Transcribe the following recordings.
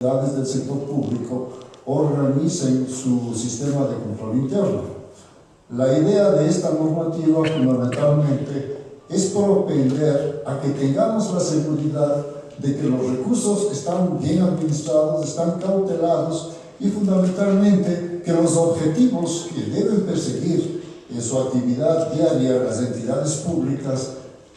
entidades del sector público organicen su sistema de control interno. La idea de esta normativa fundamentalmente es propender a que tengamos la seguridad de que los recursos están bien administrados, están cautelados y fundamentalmente que los objetivos que deben perseguir en su actividad diaria las entidades públicas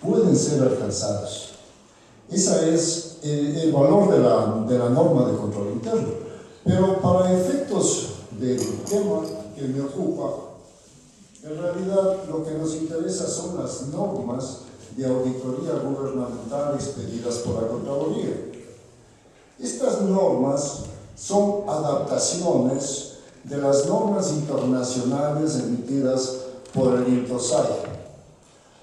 pueden ser alcanzados. Ese es el valor de la norma de control interno. Pero para efectos del tema que me ocupa, en realidad lo que nos interesa son las normas de auditoría gubernamental expedidas por la Contraloría. Estas normas son adaptaciones de las normas internacionales emitidas por el INTOSAI,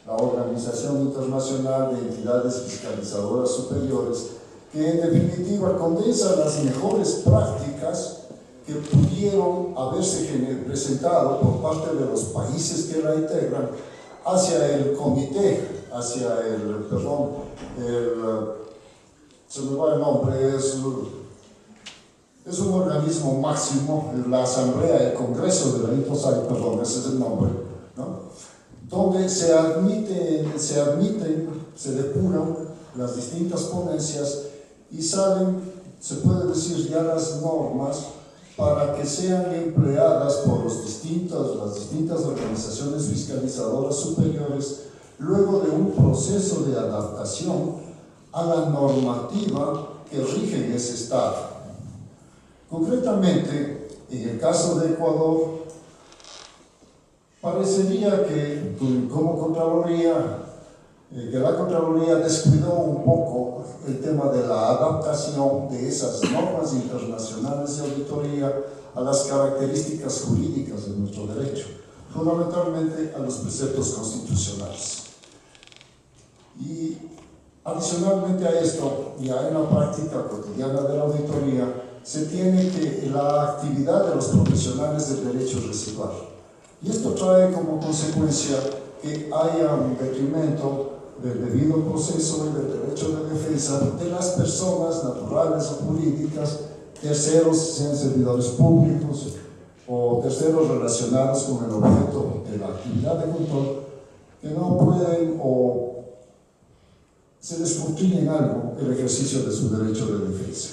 la Organización Internacional de Entidades Fiscalizadoras Superiores, que en definitiva condensa las mejores prácticas que pudieron haberse presentado por parte de los países que la integran hacia el comité, hacia el, perdón, se me va el nombre, es un organismo máximo, la Asamblea, el Congreso de la INTOSAI, perdón, ese es el nombre, ¿no? Donde se depuran las distintas ponencias y salen, se puede decir, ya las normas para que sean empleadas por las distintas organizaciones fiscalizadoras superiores luego de un proceso de adaptación a la normativa que rige en ese estado. Concretamente, en el caso de Ecuador, parecería que como Contraloría, que la Contraloría descuidó un poco el tema de la adaptación de esas normas internacionales de auditoría a las características jurídicas de nuestro derecho, fundamentalmente a los preceptos constitucionales. Y adicionalmente a esto, ya en la práctica cotidiana de la auditoría, se tiene que la actividad de los profesionales del derecho residual. Y esto trae como consecuencia que haya un detrimento del debido proceso y del derecho de defensa de las personas naturales o jurídicas, terceros, sean servidores públicos o terceros relacionados con el objeto de la actividad de control, que no pueden o se descontinuye en algo el ejercicio de su derecho de defensa.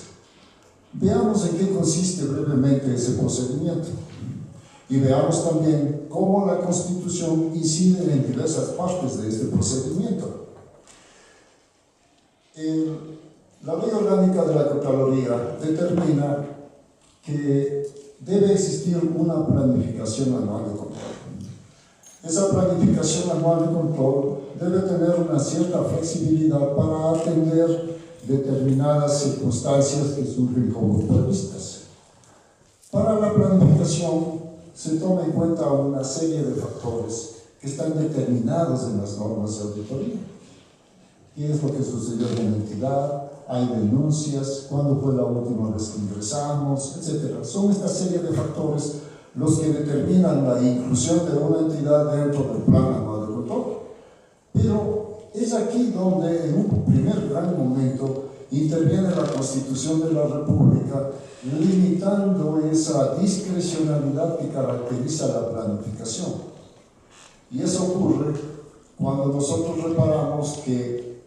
Veamos en qué consiste brevemente ese procedimiento y veamos también cómo la Constitución incide en diversas partes de este procedimiento. La Ley Orgánica de la Contraloría determina que debe existir una planificación anual de control. Esa planificación anual de control debe tener una cierta flexibilidad para atender determinadas circunstancias que surgen como imprevistas. Para la planificación se toma en cuenta una serie de factores que están determinados en las normas de auditoría. ¿Qué es lo que sucedió en la entidad? ¿Hay denuncias? ¿Cuándo fue la última vez que ingresamos? Etcétera. Son esta serie de factores los que determinan la inclusión de una entidad dentro del plan anual de control. Pero es aquí donde en un primer gran momento interviene la Constitución de la República, limitando esa discrecionalidad que caracteriza la planificación. Y eso ocurre cuando nosotros reparamos que,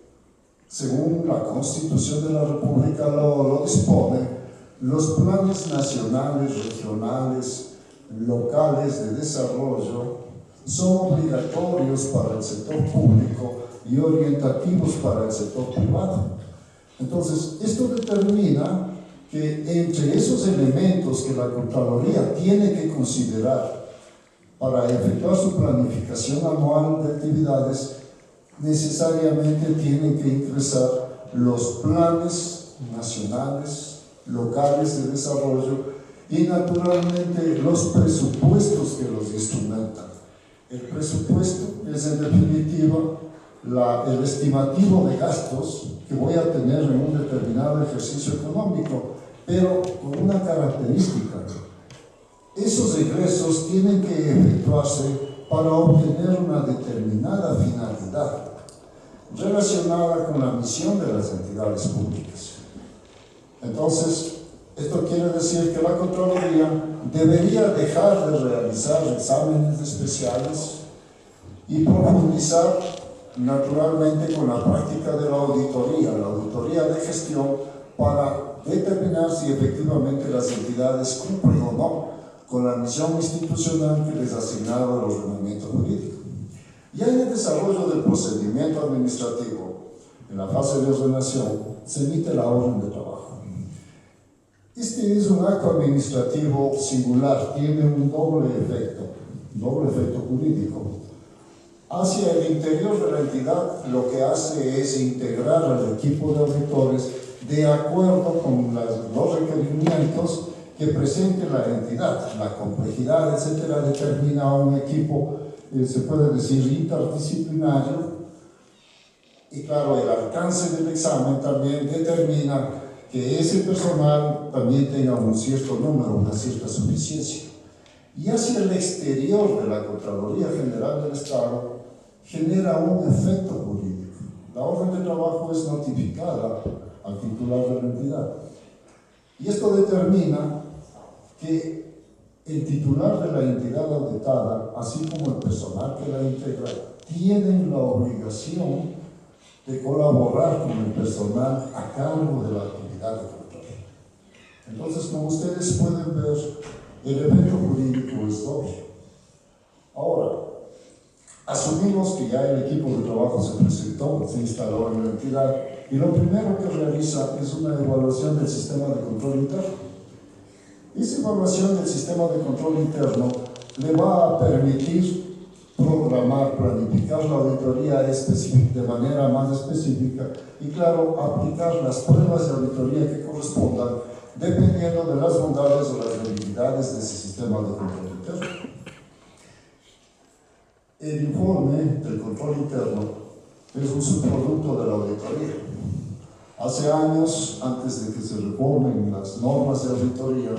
según la Constitución de la República lo dispone, los planes nacionales, regionales, locales de desarrollo son obligatorios para el sector público y orientativos para el sector privado. Entonces, esto determina que entre esos elementos que la Contraloría tiene que considerar para efectuar su planificación anual de actividades, necesariamente tienen que ingresar los planes nacionales, locales de desarrollo y naturalmente los presupuestos que los instrumentan. El presupuesto es en definitiva el estimativo de gastos que voy a tener en un determinado ejercicio económico, pero con una característica. Esos egresos tienen que efectuarse para obtener una determinada finalidad relacionada con la misión de las entidades públicas. Entonces, Esto quiere decir que la Contraloría debería dejar de realizar exámenes especiales y profundizar naturalmente con la práctica de la auditoría de gestión, para determinar si efectivamente las entidades cumplen o no con la misión institucional que les asignaba el ordenamiento jurídico. Ya en el desarrollo del procedimiento administrativo, en la fase de ordenación, se emite la orden de trabajo. Este es un acto administrativo singular, tiene un doble efecto jurídico. Hacia el interior de la entidad, lo que hace es integrar al equipo de auditores de acuerdo con los requerimientos que presente la entidad. La complejidad, etcétera, determina un equipo, se puede decir, interdisciplinario. Y claro, el alcance del examen también determina que ese personal también tenga un cierto número, una cierta suficiencia. Y hacia el exterior de la Contraloría General del Estado genera un efecto jurídico. La orden de trabajo es notificada al titular de la entidad. Y esto determina que el titular de la entidad auditada, así como el personal que la integra, tienen la obligación de colaborar con el personal a cargo de la actividad de control. Entonces, como ustedes pueden ver, el efecto jurídico es doble. Ahora, asumimos que ya el equipo de trabajo se presentó, se instaló en la entidad, y lo primero que realiza es una evaluación del sistema de control interno. Esa evaluación del sistema de control interno le va a permitir programar, planificar la auditoría de manera más específica y, claro, aplicar las pruebas de auditoría que correspondan dependiendo de las bondades o las debilidades de ese sistema de control interno. El informe del control interno es un subproducto de la auditoría. Hace años, antes de que se reformen las normas de auditoría,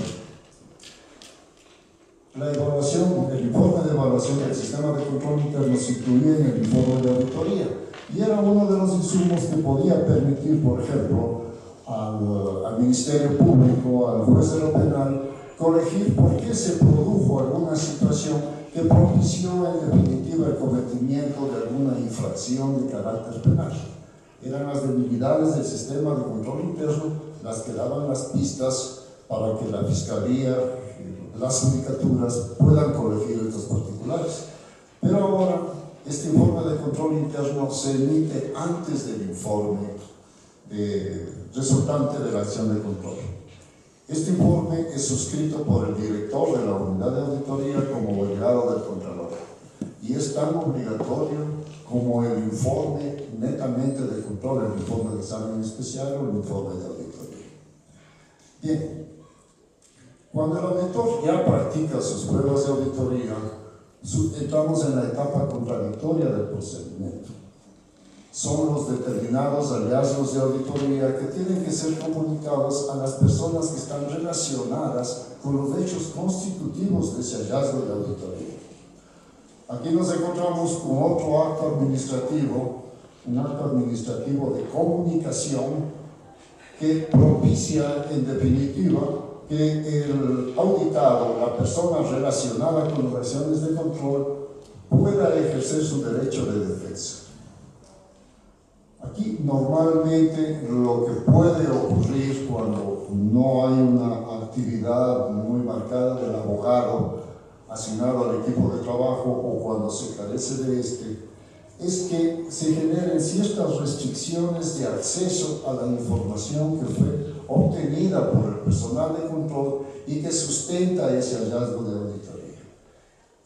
el informe de evaluación del sistema de control interno se incluía en el informe de auditoría y era uno de los insumos que podía permitir, por ejemplo, al Ministerio Público, al juez de lo penal, corregir por qué se produjo alguna situación que propició en definitiva el cometimiento de alguna infracción de carácter penal. Eran las debilidades del sistema de control interno las que daban las pistas para que la Fiscalía, las judicaturas puedan corregir estos particulares. Pero ahora, este informe de control interno se emite antes del informe resultante de la acción de control. Este informe es suscrito por el director de la unidad de auditoría como delegado del Contralor y es tan obligatorio como el informe netamente de control, el informe de examen especial o el informe de auditoría. Bien, cuando el auditor ya practica sus pruebas de auditoría, entramos en la etapa contradictoria del procedimiento. Son los determinados hallazgos de auditoría que tienen que ser comunicados a las personas que están relacionadas con los hechos constitutivos de ese hallazgo de auditoría. Aquí nos encontramos con otro acto administrativo, un acto administrativo de comunicación que propicia, en definitiva, que el auditado, la persona relacionada con las acciones de control, pueda ejercer su derecho de defensa. Aquí normalmente lo que puede ocurrir cuando no hay una actividad muy marcada del abogado asignado al equipo de trabajo o cuando se carece de este, es que se generen ciertas restricciones de acceso a la información que fue obtenida por el personal de control y que sustenta ese hallazgo de auditoría.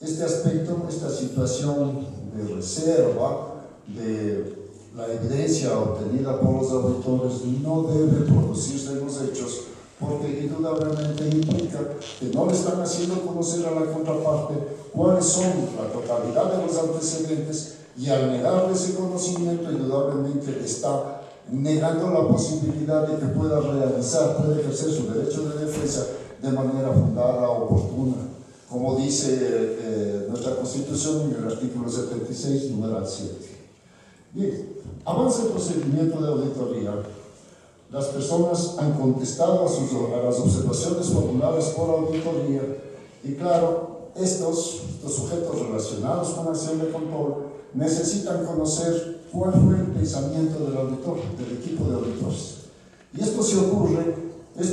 Este aspecto, esta situación de reserva de la evidencia obtenida por los auditores no debe producirse en los hechos porque indudablemente implica que no le están haciendo conocer a la contraparte cuáles son la totalidad de los antecedentes y al negarle ese conocimiento indudablemente está negando la posibilidad de que pueda ejercer su derecho de defensa de manera fundada, oportuna, como dice nuestra Constitución en el artículo 76, numeral 7. Bien, avanza el procedimiento de auditoría. Las personas han contestado a las observaciones formuladas por la auditoría y claro, estos sujetos relacionados con la acción de control necesitan conocer cuál fue el pensamiento del auditor, del equipo de auditores. Y esto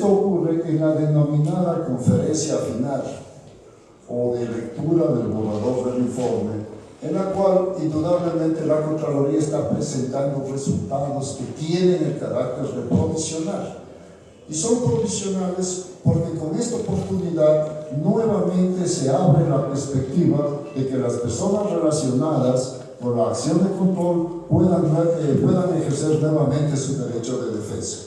ocurre en la denominada conferencia final o de lectura del borrador del informe, en la cual indudablemente la Contraloría está presentando resultados que tienen el carácter de provisional. Y son provisionales porque con esta oportunidad nuevamente se abre la perspectiva de que las personas relacionadas con la acción de control puedan ejercer nuevamente su derecho de defensa.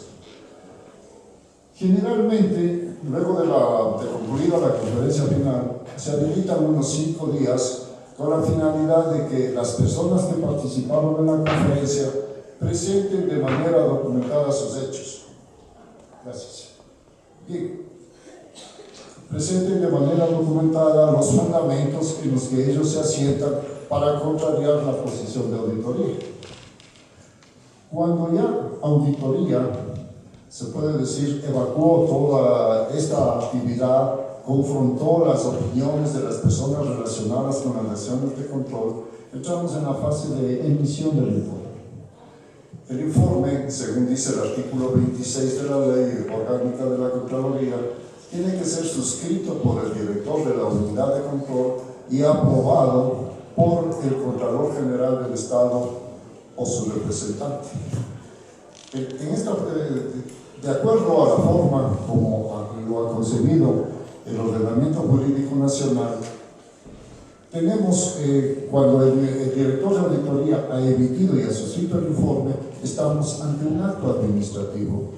Generalmente, luego de concluida la conferencia final, se habilitan unos 5 días con la finalidad de que las personas que participaron en la conferencia presenten de manera documentada sus hechos. Gracias. Bien. Presenten de manera documentada los fundamentos en los que ellos se asientan para contrariar la posición de auditoría. Cuando ya auditoría, se puede decir, evacuó toda esta actividad, confrontó las opiniones de las personas relacionadas con las acciones de control, entramos en la fase de emisión del informe. El informe, según dice el artículo 26 de la Ley Orgánica de la Contraloría, tiene que ser suscrito por el director de la unidad de control y aprobado por el Contralor General del Estado o su representante. De acuerdo a la forma como lo ha concebido el ordenamiento jurídico nacional, tenemos, cuando el director de auditoría ha emitido y ha suscrito el informe, estamos ante un acto administrativo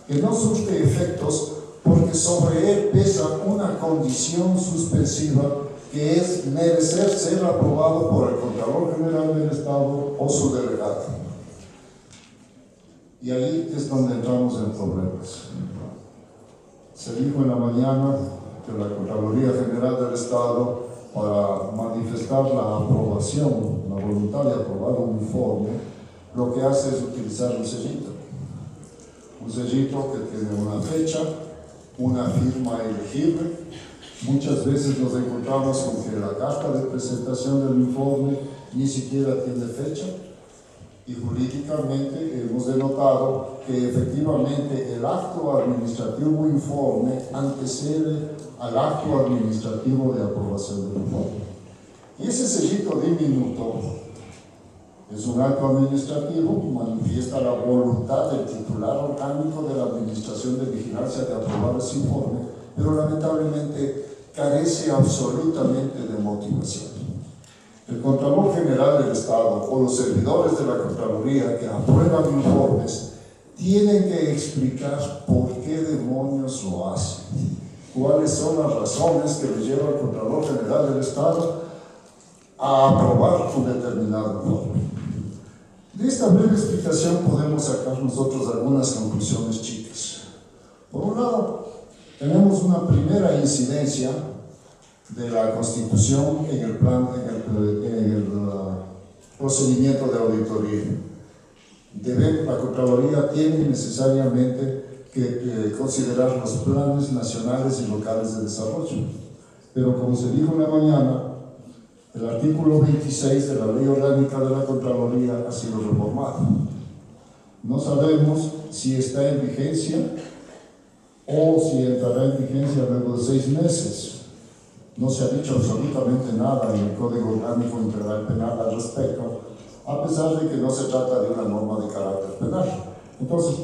que no surte efectos porque sobre él pesa una condición suspensiva que es merecer ser aprobado por el Contralor General del Estado o su delegado. Y ahí es donde entramos en problemas. Se dijo en la mañana que la Contraloría General del Estado, para manifestar la aprobación, la voluntad de aprobar un informe, lo que hace es utilizar un sellito. Un sellito que tiene una fecha, una firma elegible. Muchas veces nos encontramos con que la carta de presentación del informe ni siquiera tiene fecha. Y jurídicamente hemos denotado que efectivamente el acto administrativo informe antecede al acto administrativo de aprobación del informe. Y ese sellito diminuto es un acto administrativo, manifiesta la voluntad del titular orgánico de la Administración de Vigilancia de aprobar ese informe, pero lamentablemente carece absolutamente de motivación. El Contralor General del Estado o los servidores de la Contraloría que aprueban informes tienen que explicar por qué demonios lo hacen, cuáles son las razones que le llevan al Contralor General del Estado a aprobar un determinado informe. De esta breve explicación podemos sacar nosotros algunas conclusiones chicas. Por un lado, tenemos una primera incidencia de la Constitución en el procedimiento de auditoría. La Contraloría tiene necesariamente que considerar los planes nacionales y locales de desarrollo. Pero como se dijo en la mañana, el artículo 26 de la Ley Orgánica de la Contraloría ha sido reformado. No sabemos si está en vigencia o si entrará en vigencia luego de 6 meses. No se ha dicho absolutamente nada en el Código Orgánico Integral Penal al respecto, a pesar de que no se trata de una norma de carácter penal. Entonces,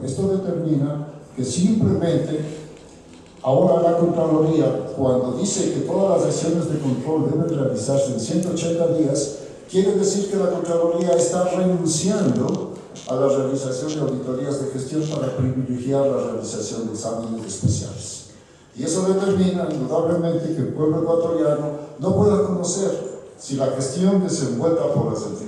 esto determina que simplemente ahora la Contraloría, cuando dice que todas las acciones de control deben realizarse en 180 días, quiere decir que la Contraloría está renunciando a la realización de auditorías de gestión para privilegiar la realización de exámenes especiales. Y eso determina indudablemente que el pueblo ecuatoriano no pueda conocer si la gestión desenvuelta por las entidades